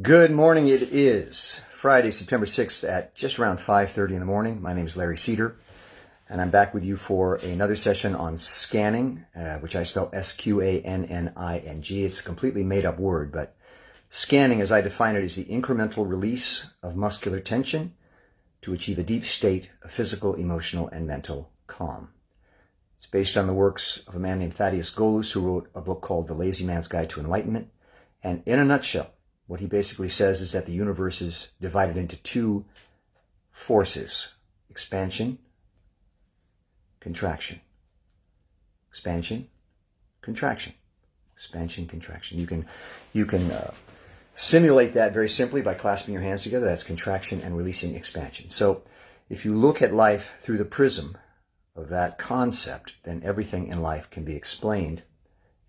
Good morning. It is Friday, September 6th at just around 5:30 in the morning. My name is Larry Cedar, and I'm back with you for another session on scanning, which I spell Sqanning. It's a completely made-up word, but scanning, as I define it, is the incremental release of muscular tension to achieve a deep state of physical, emotional, and mental calm. It's based on the works of a man named Thaddeus Golus, who wrote a book called The Lazy Man's Guide to Enlightenment. And in a nutshell, what he basically says is that the universe is divided into two forces: expansion, contraction. Expansion, contraction. Expansion, contraction. You can simulate that very simply by clasping your hands together. That's contraction and releasing expansion. So if you look at life through the prism of that concept, then everything in life can be explained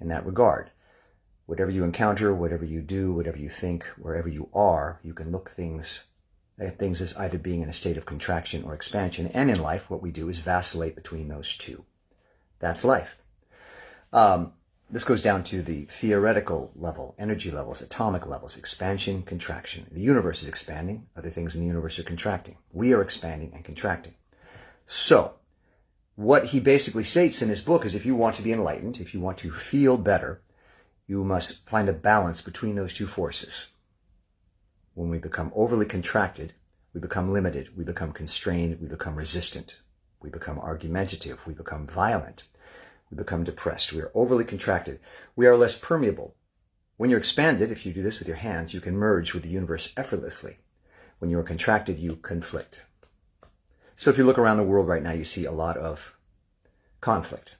in that regard. Whatever you encounter, whatever you do, whatever you think, wherever you are, you can look at things as either being in a state of contraction or expansion. And in life, what we do is vacillate between those two. That's life. This goes down to the theoretical level, energy levels, atomic levels, expansion, contraction. The universe is expanding. Other things in the universe are contracting. We are expanding and contracting. So, what he basically states in his book is if you want to be enlightened, if you want to feel better, you must find a balance between those two forces. When we become overly contracted, we become limited, we become constrained, we become resistant, we become argumentative, we become violent, we become depressed. We are overly contracted. We are less permeable. When you're expanded, if you do this with your hands, you can merge with the universe effortlessly. When you are contracted, you conflict. So if you look around the world right now, you see a lot of conflict.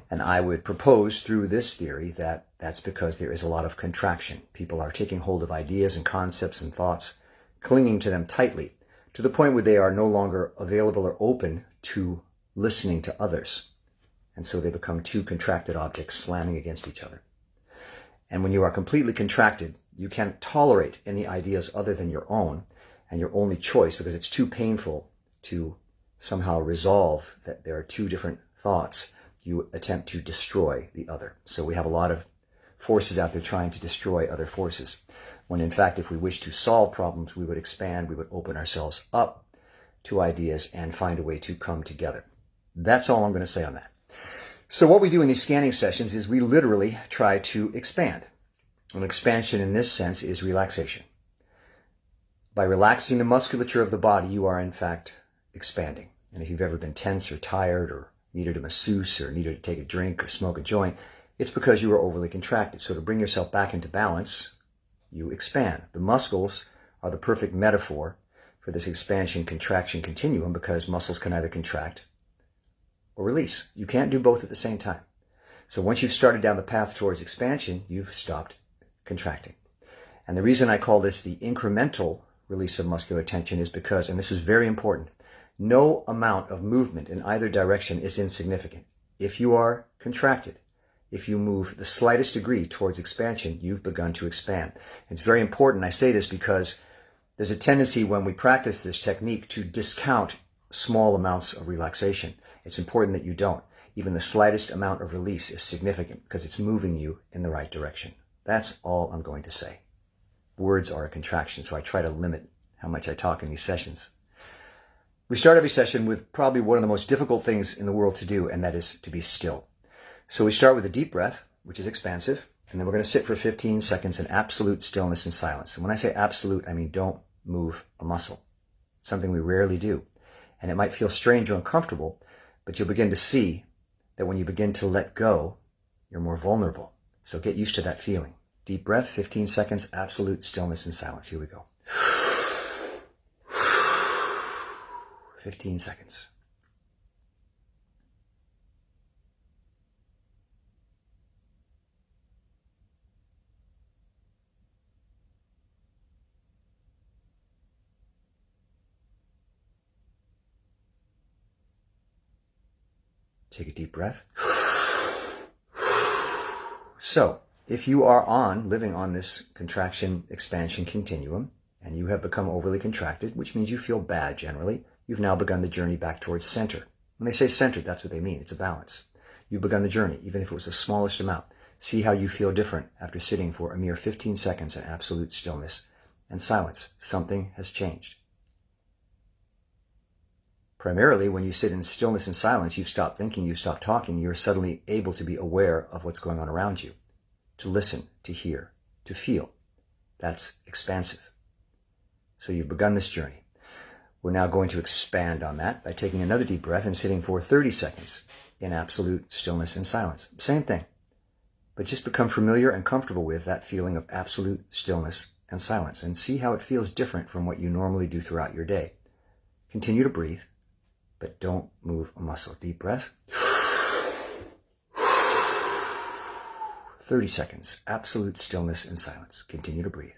And I would propose through this theory that that's because there is a lot of contraction. People are taking hold of ideas and concepts and thoughts, clinging to them tightly, to the point where they are no longer available or open to listening to others. And so they become two contracted objects slamming against each other. And when you are completely contracted, you can't tolerate any ideas other than your own, and your only choice, because it's too painful to somehow resolve that there are two different thoughts, you attempt to destroy the other. So we have a lot of forces out there trying to destroy other forces, when in fact, if we wish to solve problems, we would expand, we would open ourselves up to ideas and find a way to come together. That's all I'm going to say on that. So what we do in these scanning sessions is we literally try to expand. And expansion in this sense is relaxation. By relaxing the musculature of the body, you are in fact expanding. And if you've ever been tense or tired or needed a masseuse or needed to take a drink or smoke a joint, it's because you were overly contracted. So to bring yourself back into balance, you expand. The muscles are the perfect metaphor for this expansion-contraction continuum, because muscles can either contract or release. You can't do both at the same time. So once you've started down the path towards expansion, you've stopped contracting. And the reason I call this the incremental release of muscular tension is because, and this is very important, no amount of movement in either direction is insignificant. If you are contracted, if you move the slightest degree towards expansion, you've begun to expand. It's very important. I say this because there's a tendency when we practice this technique to discount small amounts of relaxation. It's important that you don't. Even the slightest amount of release is significant because it's moving you in the right direction. That's all I'm going to say. Words are a contraction, so I try to limit how much I talk in these sessions. We start every session with probably one of the most difficult things in the world to do, and that is to be still. So we start with a deep breath, which is expansive, and then we're going to sit for 15 seconds in absolute stillness and silence. And when I say absolute, I mean don't move a muscle. It's something we rarely do. And it might feel strange or uncomfortable, but you'll begin to see that when you begin to let go, you're more vulnerable. So get used to that feeling. Deep breath, 15 seconds, absolute stillness and silence. Here we go. 15 seconds. Take a deep breath. So, if you are living on this contraction-expansion continuum, and you have become overly contracted, which means you feel bad generally, you've now begun the journey back towards center. When they say centered, that's what they mean. It's a balance. You've begun the journey, even if it was the smallest amount. See how you feel different after sitting for a mere 15 seconds in absolute stillness and silence. Something has changed. Primarily, when you sit in stillness and silence, you've stopped thinking, you've stopped talking, you're suddenly able to be aware of what's going on around you, to listen, to hear, to feel. That's expansive. So you've begun this journey. We're now going to expand on that by taking another deep breath and sitting for 30 seconds in absolute stillness and silence. Same thing, but just become familiar and comfortable with that feeling of absolute stillness and silence and see how it feels different from what you normally do throughout your day. Continue to breathe, but don't move a muscle. Deep breath. 30 seconds, absolute stillness and silence. Continue to breathe.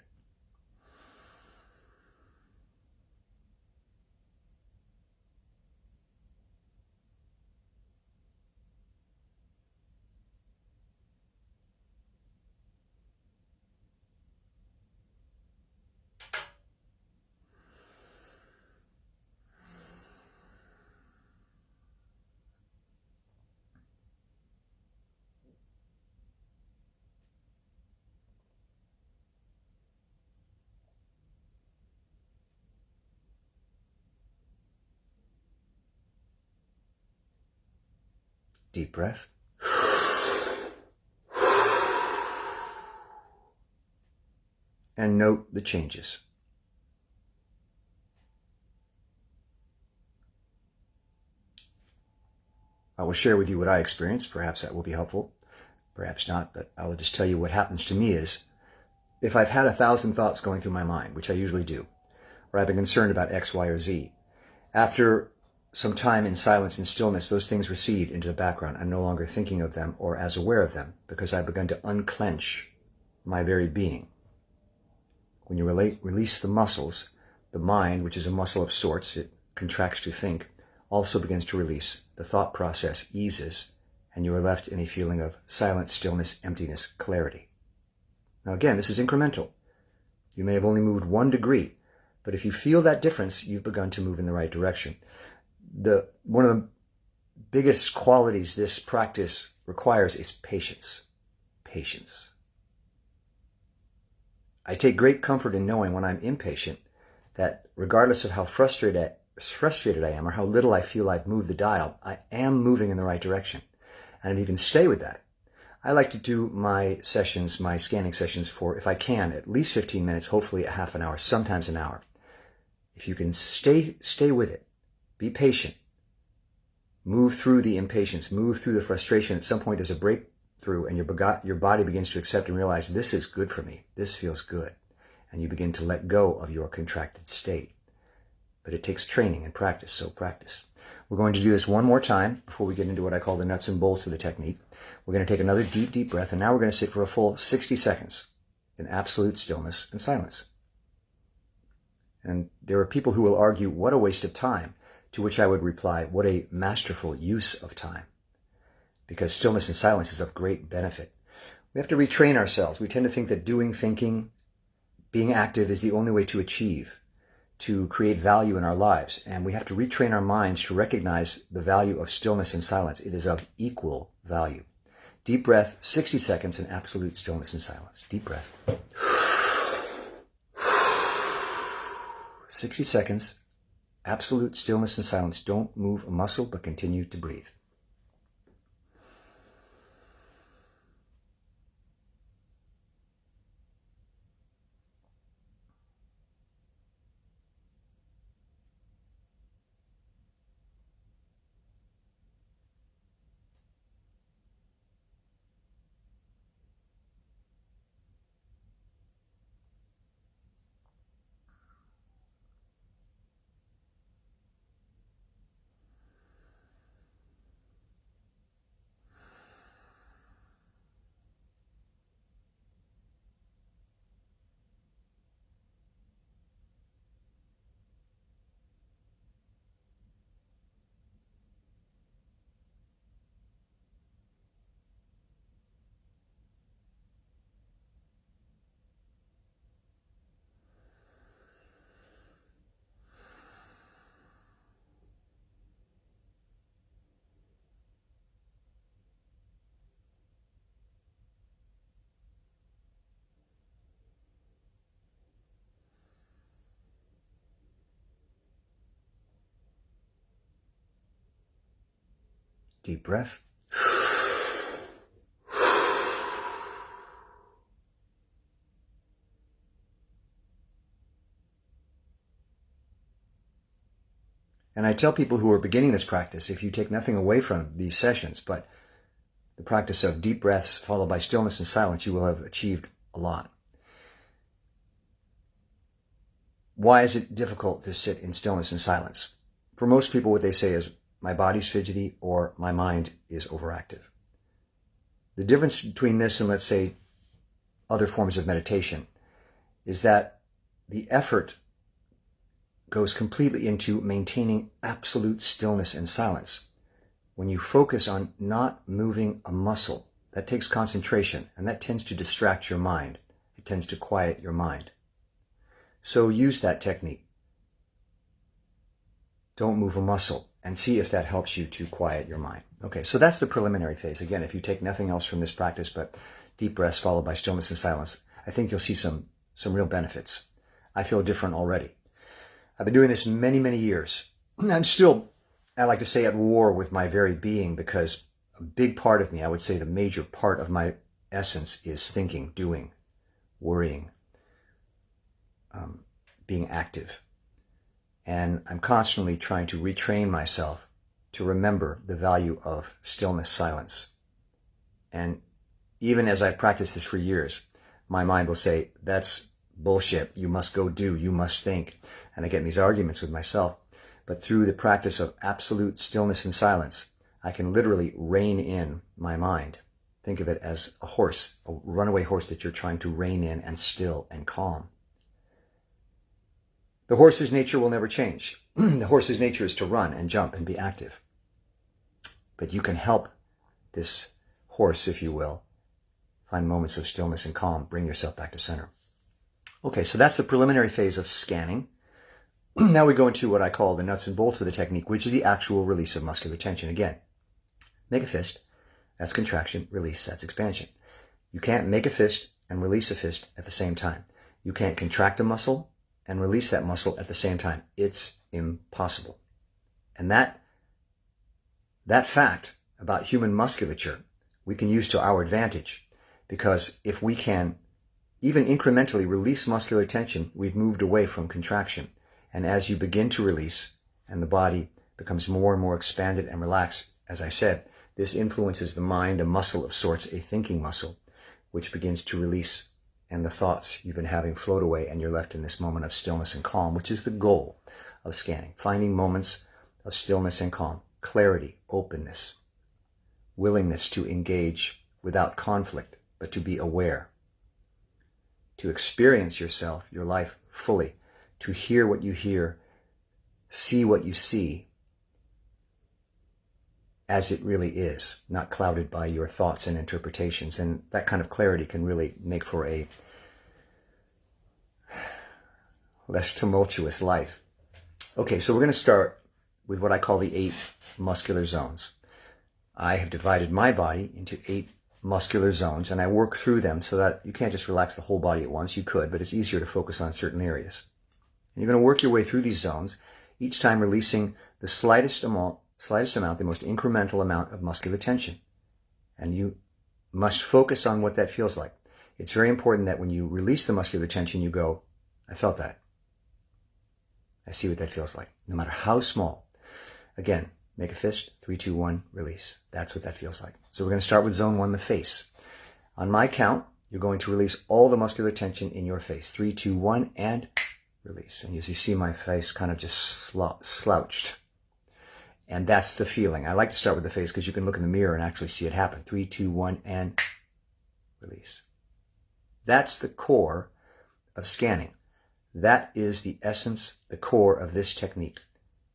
Deep breath. And note the changes. I will share with you what I experienced. Perhaps that will be helpful. Perhaps not, but I will just tell you what happens to me is if I've had 1,000 thoughts going through my mind, which I usually do, or I've been concerned about X, Y, or Z, after some time in silence and stillness, those things recede into the background. I'm no longer thinking of them or as aware of them because I've begun to unclench my very being. When you release the muscles, the mind, which is a muscle of sorts, it contracts to think, also begins to release. The thought process eases, and you are left in a feeling of silence, stillness, emptiness, clarity. Now again, this is incremental. You may have only moved 1 degree, but if you feel that difference, you've begun to move in the right direction. One of the biggest qualities this practice requires is patience. Patience. I take great comfort in knowing when I'm impatient that regardless of how frustrated I am or how little I feel I've moved the dial, I am moving in the right direction. And if you can stay with that, I like to do my sessions, my scanning sessions for, if I can, at least 15 minutes, hopefully a half an hour, sometimes an hour. If you can stay with it, be patient, move through the impatience, move through the frustration. At some point there's a breakthrough and your body begins to accept and realize this is good for me, this feels good. And you begin to let go of your contracted state. But it takes training and practice, so practice. We're going to do this one more time before we get into what I call the nuts and bolts of the technique. We're going to take another deep, deep breath, and now we're going to sit for a full 60 seconds in absolute stillness and silence. And there are people who will argue, what a waste of time, to which I would reply, what a masterful use of time. Because stillness and silence is of great benefit. We have to retrain ourselves. We tend to think that doing, thinking, being active is the only way to achieve, to create value in our lives. And we have to retrain our minds to recognize the value of stillness and silence. It is of equal value. Deep breath, 60 seconds in absolute stillness and silence. Deep breath. 60 seconds, absolute stillness and silence. Don't move a muscle, but continue to breathe. Deep breath. And I tell people who are beginning this practice, if you take nothing away from these sessions, but the practice of deep breaths followed by stillness and silence, you will have achieved a lot. Why is it difficult to sit in stillness and silence? For most people, what they say is, my body's fidgety or my mind is overactive. The difference between this and, let's say, other forms of meditation is that the effort goes completely into maintaining absolute stillness and silence. When you focus on not moving a muscle, that takes concentration, and that tends to distract your mind. It tends to quiet your mind. So use that technique. Don't move a muscle, and see if that helps you to quiet your mind. Okay, so that's the preliminary phase. Again, if you take nothing else from this practice but deep breaths followed by stillness and silence, I think you'll see some real benefits. I feel different already. I've been doing this many, many years. I'm still, I like to say, at war with my very being, because a big part of me, I would say the major part of my essence, is thinking, doing, worrying, being active. And I'm constantly trying to retrain myself to remember the value of stillness, silence. And even as I've practiced this for years, my mind will say, that's bullshit. You must go do, you must think. And I get in these arguments with myself. But through the practice of absolute stillness and silence, I can literally rein in my mind. Think of it as a horse, a runaway horse that you're trying to rein in and still and calm. The horse's nature will never change. The horse's nature is to run and jump and be active. But you can help this horse, if you will, find moments of stillness and calm, bring yourself back to center. Okay, so that's the preliminary phase of scanning. Now we go into what I call the nuts and bolts of the technique, which is the actual release of muscular tension. Again, make a fist, that's contraction, release, that's expansion. You can't make a fist and release a fist at the same time. You can't contract a muscle and release that muscle at the same time. It's impossible. And that fact about human musculature we can use to our advantage, because if we can even incrementally release muscular tension, we've moved away from contraction. And as you begin to release and the body becomes more and more expanded and relaxed, as I said, this influences the mind, a muscle of sorts, a thinking muscle, which begins to release, and the thoughts you've been having float away, and you're left in this moment of stillness and calm, which is the goal of scanning. Finding moments of stillness and calm, clarity, openness, willingness to engage without conflict, but to be aware, to experience yourself, your life fully, to hear what you hear, see what you see as it really is, not clouded by your thoughts and interpretations. And that kind of clarity can really make for a less tumultuous life. Okay, so we're going to start with what I call the 8 muscular zones. I have divided my body into 8 muscular zones, and I work through them so that you can't just relax the whole body at once. You could, but it's easier to focus on certain areas. And you're going to work your way through these zones, each time releasing the slightest amount, the most incremental amount of muscular tension. And you must focus on what that feels like. It's very important that when you release the muscular tension, you go, I felt that. I see what that feels like, no matter how small. Again, make a fist, 3, 2, 1, release. That's what that feels like. So we're going to start with zone 1, the face. On my count, you're going to release all the muscular tension in your face. 3, 2, 1, and release. And as you see, my face kind of just slouched. And that's the feeling. I like to start with the face because you can look in the mirror and actually see it happen. 3, 2, 1, and release. That's the core of scanning. That is the essence, the core of this technique,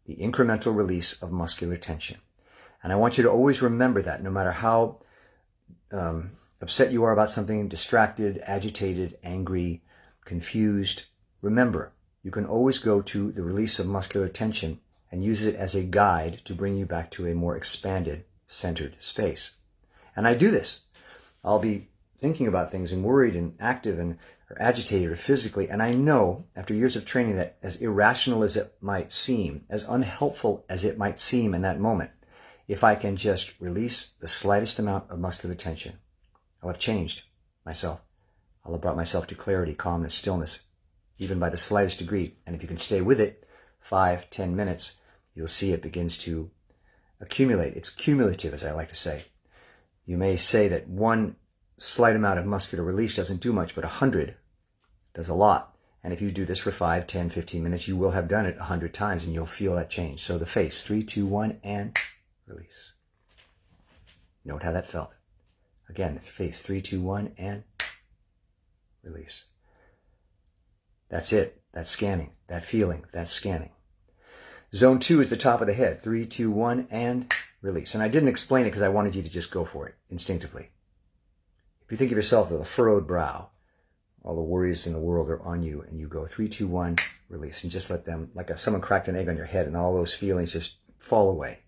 the incremental release of muscular tension. And I want you to always remember that, no matter how upset you are about something, distracted, agitated, angry, confused. Remember, you can always go to the release of muscular tension and use it as a guide to bring you back to a more expanded, centered space. And I do this. I'll be thinking about things and worried and active and or agitated or physically, and I know after years of training that as irrational as it might seem, as unhelpful as it might seem in that moment, If I can just release the slightest amount of muscular tension, I'll have changed myself. I'll have brought myself to clarity, calmness, stillness, even by the slightest degree. And if you can stay with it 5-10 minutes, you'll see it begins to accumulate. It's cumulative, as I like to say. You may say that one slight amount of muscular release doesn't do much, but 100 does a lot. And if you do this for 5, 10, 15 minutes, you will have done it 100 times and you'll feel that change. So the face, 3, 2, 1, and release. Note how that felt. Again, the face, 3, 2, 1, and release. That's it. That's scanning. That feeling, that's scanning. Zone 2 is the top of the head. 3, 2, 1, and release. And I didn't explain it because I wanted you to just go for it instinctively. If you think of yourself with a furrowed brow, all the worries in the world are on you, and you go 3, 2, 1, release, and just let them, like someone cracked an egg on your head, and all those feelings just fall away.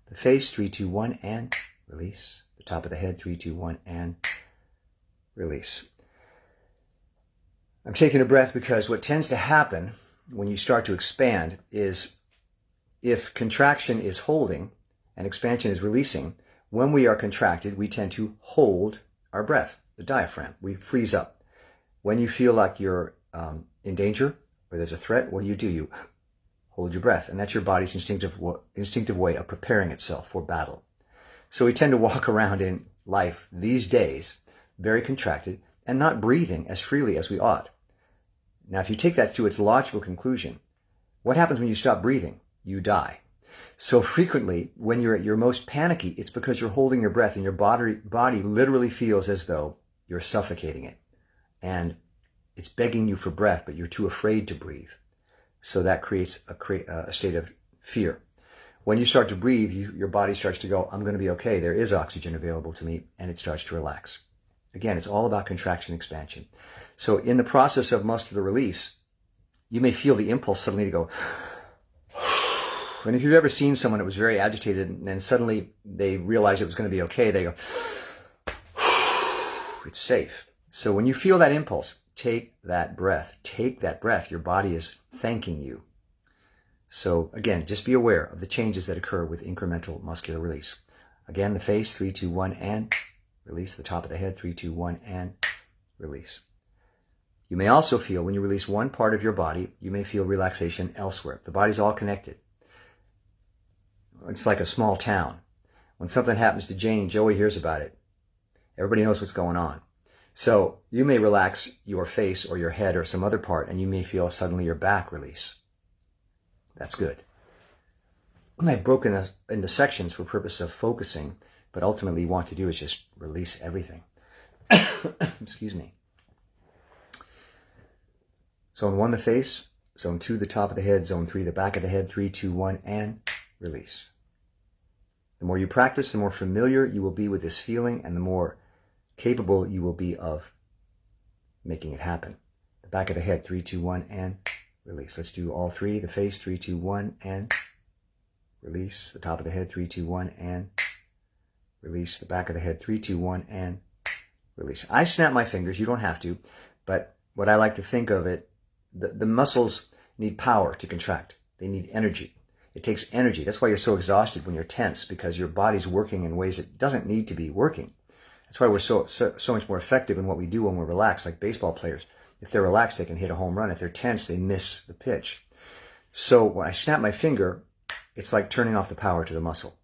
The face, 3, 2, 1, and release. The top of the head, 3, 2, 1, and release. I'm taking a breath because what tends to happen when you start to expand is if contraction is holding and expansion is releasing, when we are contracted, we tend to hold our breath, the diaphragm. We freeze up. When you feel like you're in danger or there's a threat, what do? You hold your breath. And that's your body's instinctive way of preparing itself for battle. So we tend to walk around in life these days very contracted and not breathing as freely as we ought. Now, if you take that to its logical conclusion, what happens when you stop breathing? You die. So frequently, when you're at your most panicky, it's because you're holding your breath and your body literally feels as though you're suffocating it. And it's begging you for breath, but you're too afraid to breathe. So that creates a state of fear. When you start to breathe, your body starts to go, I'm going to be okay. There is oxygen available to me, and it starts to relax. Again, it's all about contraction, expansion. So in the process of muscular release, you may feel the impulse suddenly to go, and if you've ever seen someone that was very agitated and then suddenly they realized it was going to be okay, they go, it's safe. So when you feel that impulse, take that breath. Take that breath. Your body is thanking you. So again, just be aware of the changes that occur with incremental muscular release. Again, the face, 3, 2, 1, and release. The top of the head, 3, 2, 1, and release. You may also feel, when you release one part of your body, you may feel relaxation elsewhere. The body's all connected. It's like a small town. When something happens to Jane, Joey hears about it. Everybody knows what's going on. So you may relax your face or your head or some other part, and you may feel suddenly your back release. That's good. I've broken it into sections for purpose of focusing, but ultimately what you want to do is just release everything. Excuse me. Zone 1, the face. Zone 2, the top of the head. Zone 3, the back of the head. 3, 2, 1, and release. The more you practice, the more familiar you will be with this feeling, and the more capable you will be of making it happen. The back of the head, 3, 2, 1, and release. Let's do all three. The face, 3, 2, 1, and release. The top of the head, 3, 2, 1, and release. The back of the head, 3, 2, 1, and release. I snap my fingers. You don't have to. But what I like to think of it, the muscles need power to contract. They need energy. It takes energy. That's why you're so exhausted when you're tense, because your body's working in ways it doesn't need to be working. That's why we're so much more effective in what we do when we're relaxed, like baseball players. If they're relaxed, they can hit a home run. If they're tense, they miss the pitch. So when I snap my finger, it's like turning off the power to the muscle.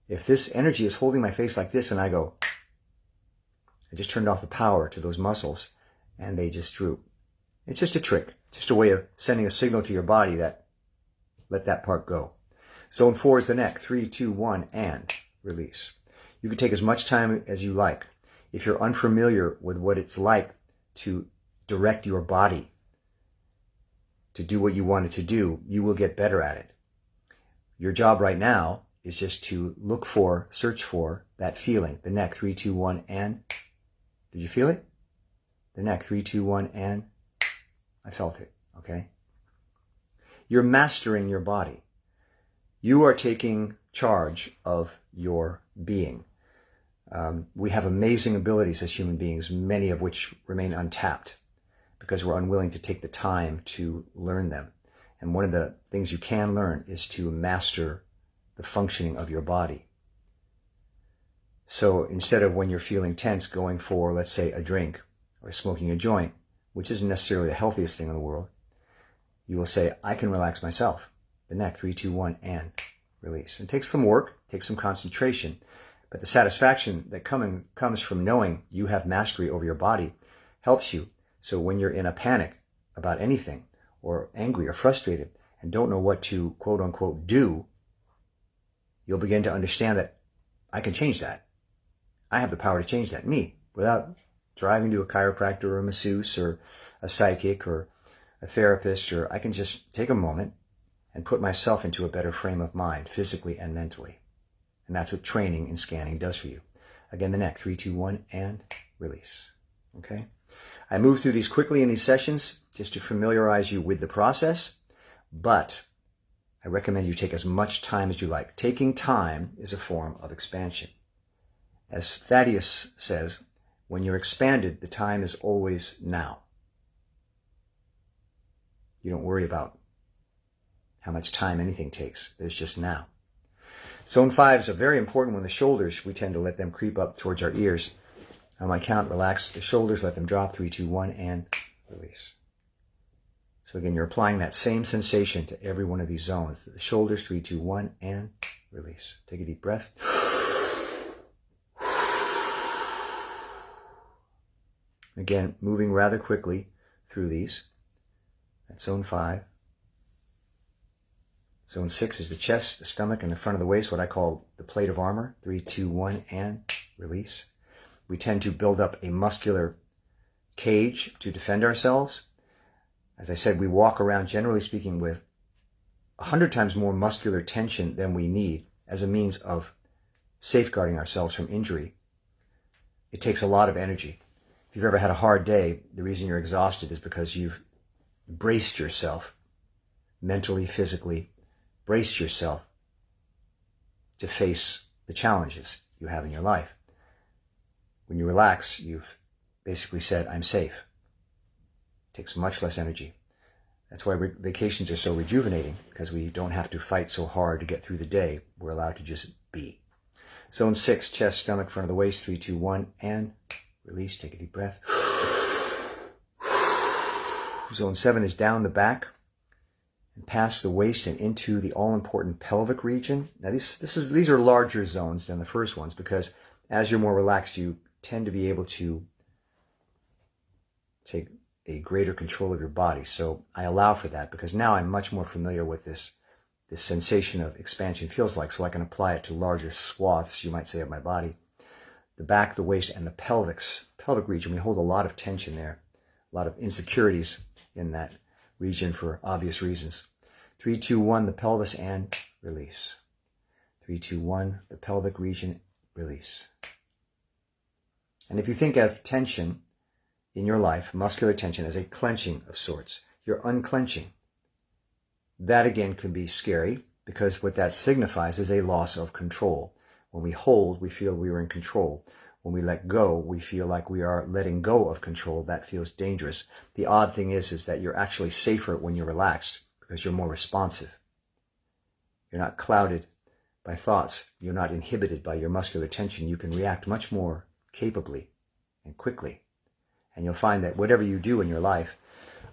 If this energy is holding my face like this and I go, I just turned off the power to those muscles and they just droop. It's just a trick, just a way of sending a signal to your body that let that part go. Zone 4 is the neck. 3, 2, 1, and release. You can take as much time as you like. If you're unfamiliar with what it's like to direct your body to do what you want it to do, you will get better at it. Your job right now is just to search for that feeling. The neck, 3, 2, 1, and. Did you feel it? The neck, 3, 2, 1, and. I felt it, okay? You're mastering your body. You are taking charge of your being. We have amazing abilities as human beings, many of which remain untapped because we're unwilling to take the time to learn them. And one of the things you can learn is to master the functioning of your body. So instead of when you're feeling tense going for, let's say, a drink or smoking a joint, which isn't necessarily the healthiest thing in the world, you will say, I can relax myself. The neck, 3, 2, 1, and release. It takes some work, takes some concentration, but the satisfaction that comes from knowing you have mastery over your body helps you. So when you're in a panic about anything, or angry or frustrated, and don't know what to quote unquote do, you'll begin to understand that I can change that. I have the power to change that, me, without driving to a chiropractor or a masseuse or a psychic or a therapist, or I can just take a moment and put myself into a better frame of mind, physically and mentally. And that's what training in scanning does for you. Again, the neck, 3, 2, 1, and release. Okay? I move through these quickly in these sessions just to familiarize you with the process, but I recommend you take as much time as you like. Taking time is a form of expansion. As Thaddeus says, when you're expanded, the time is always now. You don't worry about how much time anything takes. There's just now. Zone 5 is a very important one. The shoulders, we tend to let them creep up towards our ears. On my count, relax the shoulders, let them drop, 3, 2, 1, and release. So again, you're applying that same sensation to every one of these zones. The shoulders, 3, 2, 1, and release. Take a deep breath. Again, moving rather quickly through these. That's zone 5. Zone 6 is the chest, the stomach, and the front of the waist, what I call the plate of armor. 3, 2, 1, and release. We tend to build up a muscular cage to defend ourselves. As I said, we walk around, generally speaking, with 100 times more muscular tension than we need as a means of safeguarding ourselves from injury. It takes a lot of energy. If you've ever had a hard day, the reason you're exhausted is because you've braced yourself, mentally, physically, braced yourself to face the challenges you have in your life. When you relax, you've basically said, I'm safe. It takes much less energy. That's why vacations are so rejuvenating, because we don't have to fight so hard to get through the day. We're allowed to just be. Zone 6, chest, stomach, front of the waist, 3, 2, 1, and release. Take a deep breath. Zone 7 is down the back and past the waist and into the all-important pelvic region. Now these are larger zones than the first ones, because as you're more relaxed, you tend to be able to take a greater control of your body. So I allow for that, because now I'm much more familiar with this sensation of expansion feels like, so I can apply it to larger swaths, you might say, of my body. The back, the waist, and the pelvic region, we hold a lot of tension there, a lot of insecurities in that region for obvious reasons. 3, 2, 1, the pelvis, and release. 3, 2, 1, the pelvic region, release. And if you think of tension in your life, muscular tension, as a clenching of sorts, you're unclenching. That again can be scary, because what that signifies is a loss of control. When we hold, we feel we are in control. When we let go, we feel like we are letting go of control. That feels dangerous. The odd thing is that you're actually safer when you're relaxed, because you're more responsive. You're not clouded by thoughts. You're not inhibited by your muscular tension. You can react much more capably and quickly. And you'll find that whatever you do in your life,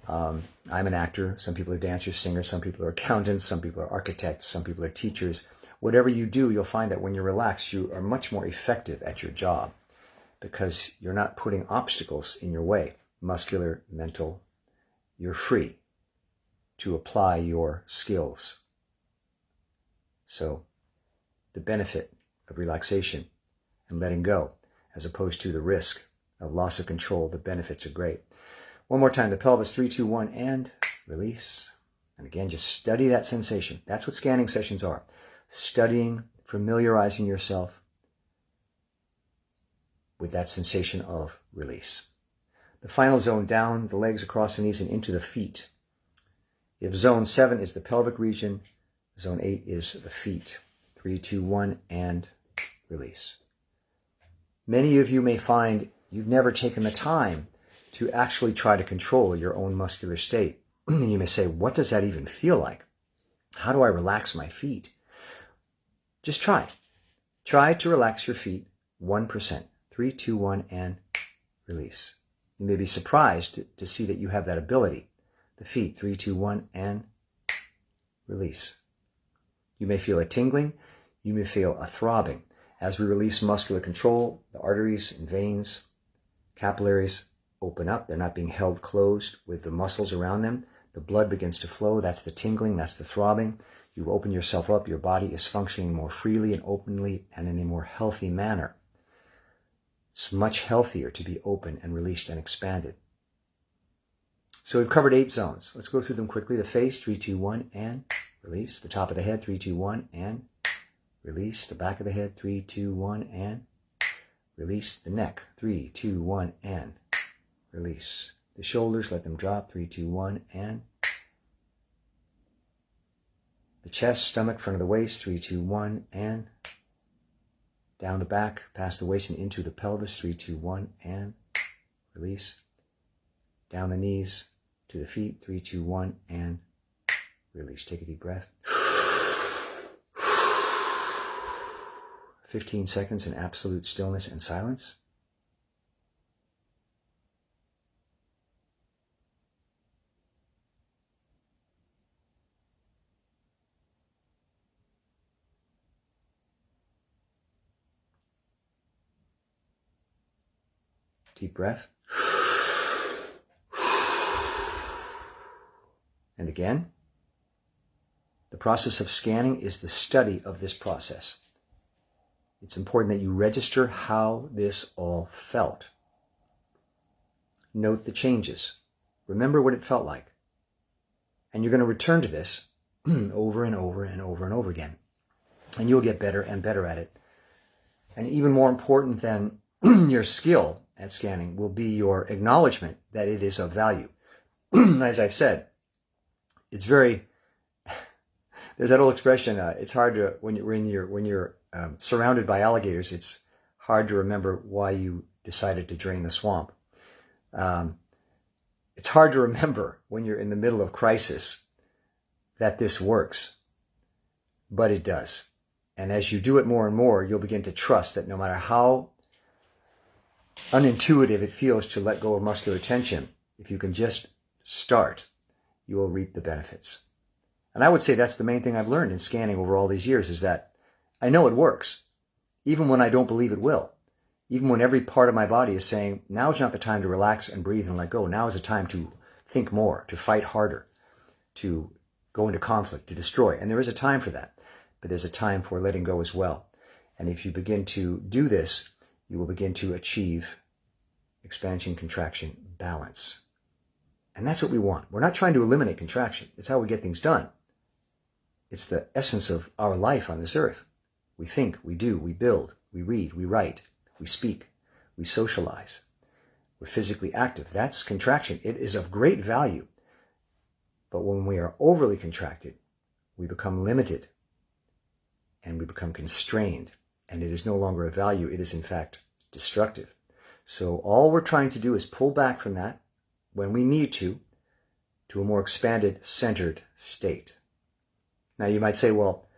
I'm an actor, some people are dancers, singers, some people are accountants, some people are architects, some people are teachers. Whatever you do, you'll find that when you're relaxed, you are much more effective at your job, because you're not putting obstacles in your way, muscular, mental. You're free to apply your skills. So the benefit of relaxation and letting go, as opposed to the risk of loss of control, the benefits are great. One more time, the pelvis, 3, 2, 1, and release. And again, just study that sensation. That's what scanning sessions are. Studying, familiarizing yourself with that sensation of release. The final zone, down the legs, across the knees, and into the feet. If zone 7 is the pelvic region, zone 8 is the feet. 3, 2, 1, and release. Many of you may find you've never taken the time to actually try to control your own muscular state. And you may say, what does that even feel like? How do I relax my feet? Just try. Try to relax your feet 1%. 3, 2, 1, and release. You may be surprised to see that you have that ability. The feet, 3, 2, 1, and release. You may feel a tingling. You may feel a throbbing. As we release muscular control, the arteries and veins, capillaries open up. They're not being held closed with the muscles around them. The blood begins to flow. That's the tingling. That's the throbbing. You've opened yourself up. Your body is functioning more freely and openly and in a more healthy manner. It's much healthier to be open and released and expanded. So we've covered 8 zones. Let's go through them quickly. The face, 3, 2, 1, and release. The top of the head, 3, 2, 1, and release. The back of the head, 3, 2, 1, and release. The neck, 3, 2, 1, and release. The shoulders, let them drop, 3, 2, 1, and the chest, stomach, front of the waist, 3, 2, 1, and down the back, past the waist and into the pelvis, 3, 2, 1, and release. Down the knees to the feet, 3, 2, 1, and release. Take a deep breath. 15 seconds in absolute stillness and silence. Deep breath. And again. The process of scanning is the study of this process. It's important that you register how this all felt. Note the changes. Remember what it felt like. And you're going to return to this over and over and over and over again. And you'll get better and better at it. And even more important than your skill at scanning will be your acknowledgement that it is of value. As I've said, it's very, there's that old expression, it's hard to, when you're surrounded by alligators, it's hard to remember why you decided to drain the swamp. It's hard to remember when you're in the middle of crisis that this works, but it does. And as you do it more and more, you'll begin to trust that no matter how unintuitive it feels to let go of muscular tension, if you can just start, you will reap the benefits. And I would say that's the main thing I've learned in scanning over all these years, is that I know it works, even when I don't believe it will. Even when every part of my body is saying, now is not the time to relax and breathe and let go. Now is the time to think more, to fight harder, to go into conflict, to destroy. And there is a time for that, but there's a time for letting go as well. And if you begin to do this, you will begin to achieve expansion, contraction, balance. And that's what we want. We're not trying to eliminate contraction. It's how we get things done. It's the essence of our life on this earth. We think, we do, we build, we read, we write, we speak, we socialize. We're physically active. That's contraction. It is of great value. But when we are overly contracted, we become limited and we become constrained. And it is no longer a value. It is, in fact, destructive. So all we're trying to do is pull back from that when we need to a more expanded, centered state. Now you might say, well,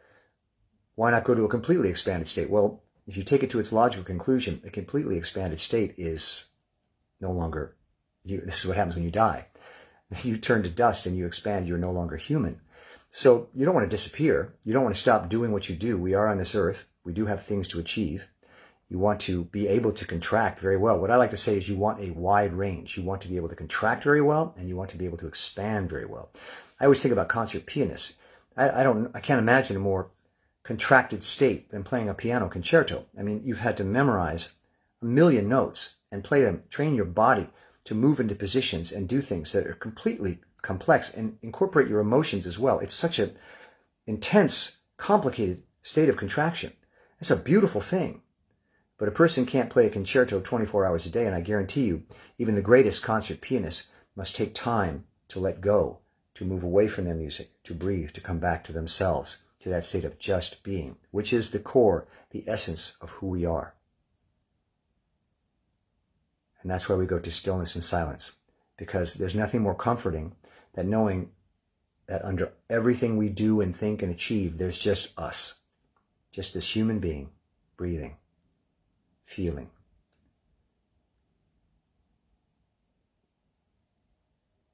why not go to a completely expanded state? Well, if you take it to its logical conclusion, a completely expanded state is no longer you. This is what happens when you die. You turn to dust and you expand. You're no longer human. So you don't want to disappear. You don't want to stop doing what you do. We are on this earth. We do have things to achieve. You want to be able to contract very well. What I like to say is you want a wide range. You want to be able to contract very well, and you want to be able to expand very well. I always think about concert pianists. I can't imagine a more contracted state than playing a piano concerto. I mean, you've had to memorize 1,000,000 notes and play them, train your body to move into positions and do things that are completely complex and incorporate your emotions as well. It's such an intense, complicated state of contraction. It's a beautiful thing. But a person can't play a concerto 24 hours a day, and I guarantee you, even the greatest concert pianists must take time to let go, to move away from their music, to breathe, to come back to themselves, to that state of just being, which is the core, the essence of who we are. And that's why we go to stillness and silence, because there's nothing more comforting than knowing that under everything we do and think and achieve, there's just us. Just this human being, breathing, feeling.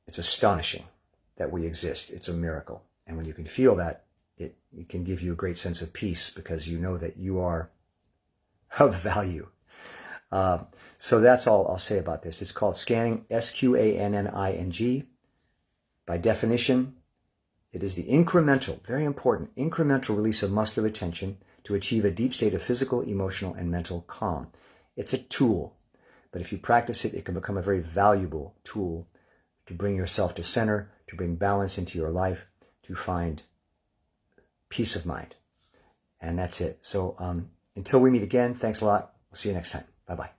It's astonishing that we exist. It's a miracle. And when you can feel that, it can give you a great sense of peace because you know that you are of value. So that's all I'll say about this. It's called Sqanning, Sqanning. By definition, it is the incremental, very important, incremental release of muscular tension to achieve a deep state of physical, emotional, and mental calm. It's a tool, but if you practice it, it can become a very valuable tool to bring yourself to center, to bring balance into your life, to find peace of mind. And that's it. So until we meet again, thanks a lot. We'll see you next time. Bye-bye.